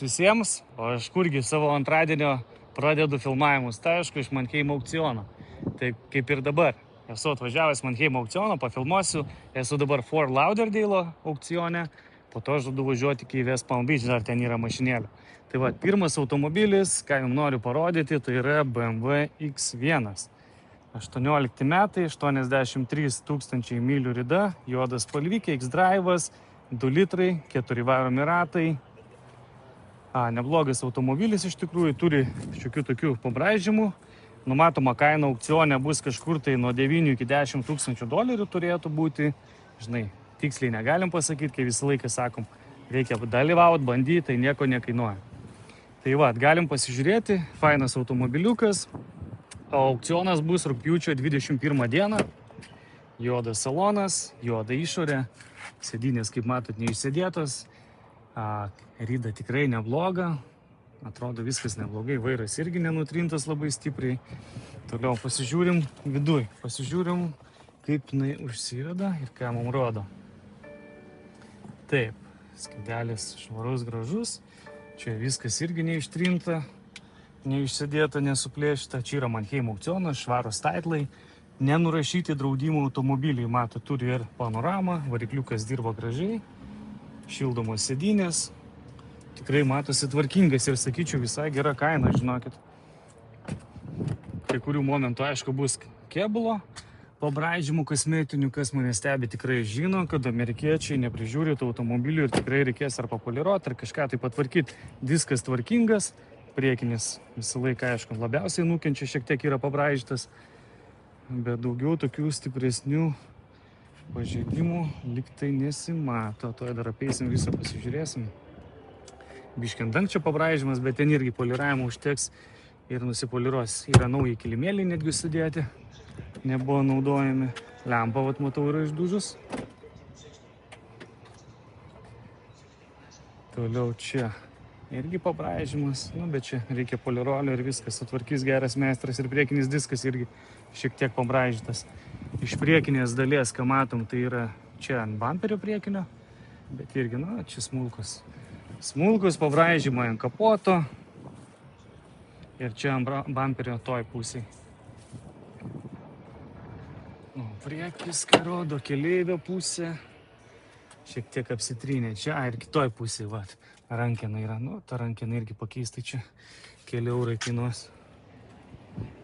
Visiems, o aš kurgi savo antradienio pradedu filmavimus, tai aišku, iš Mannheimo aukciono. Tai kaip ir dabar, esu atvažiavęs Mannheimo aukciono, pafilmuosiu, esu dabar Fort Lauderdale aukcione, po to žadu važiuoti iki West Palm Beach, dar ten yra mašinėlė. Tai va, pirmas automobilis, ką jums noriu parodyti, tai yra BMW X1. 18 metai, 83 000 mylių rida, juodas spalvykiai, X-Drive'as, 2 litrai, 4 varomi ratai. Neblogas automobilis iš tikrųjų, turi šiokių tokių pabraižymų. Numatoma kaina aukcione bus kažkur tai nuo 9 iki 10 tūkstančių dolerių turėtų būti. Žinai, tiksliai negalim pasakyti, kai visą laiką sakom, reikia dalyvauti, bandyti, tai nieko nekainuoja. Tai va, galim pasižiūrėti, fainas automobiliukas. Aukcionas bus rugpjūčio 21 dieną. Juodas salonas, juoda išorė, sėdynės, kaip matot, neišsėdėtos. Ryda tikrai nebloga, atrodo viskas neblogai, vairas irgi nenutrintas labai stipriai. Toliau pasižiūrim viduj, pasižiūrim, kaip jinai užsiveda ir ką mums rodo. Taip, skaidelis švarus, gražus, čia viskas irgi neištrinta, neišsėdėta, nesuplėšta. Čia yra Mannheimo aukcionas, švarus taitlai, nenurašyti draudimo automobiliai, mato, turi ir panoramą, varikliukas dirba gražiai. Šildomos sėdynės, tikrai matosi tvarkingas ir sakyčiau visai gera kaina, žinokit. Kai kurių momentų, aišku, bus kėbulo pabraižymų kosmetinių, kas mane stebi, tikrai žino, kad amerikiečiai neprižiūri tų automobilių ir tikrai reikės ar papoliruoti, ar kažką tai patvarkyti. Diskas tvarkingas, priekinis visą laiką, aišku, labiausiai nukenčia, šiek tiek yra pabraižytas, bet daugiau tokių stipresnių pažeidimų liktai nesimato. Tuoj dar apeisim visą, pasižiūrėsim. Biškiant dangčio pabraižymas, bet ten irgi poliravimo užteks ir nusipoliruos. Yra nauji kilimėliai netgi sudėti, nebuvo naudojami. Lempa, vat matau, yra išdūžus. Toliau čia irgi pabraižymas, bet čia reikia polirolio ir viskas sutvarkys geras meistras. Ir priekinis diskas irgi šiek tiek pabraižytas. Iš priekinės dalies, ką matom, tai yra čia ant bamperio priekinio, bet irgi, čia smulkus. Smulkus pabraižymai ant kapoto ir čia ant bamperio toj pusėj. Priekis, ką rodo, keleivio pusė, šiek tiek apsitrynė čia, ir kitoj pusėj, vat, rankena yra, ta rankena irgi pakeistai čia, keli eurai kainuos.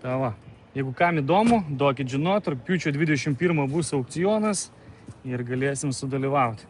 Ta va. Jeigu kam įdomu, duokit žinot, rugpjūčio 21 bus aukcionas ir galėsim sudalyvauti.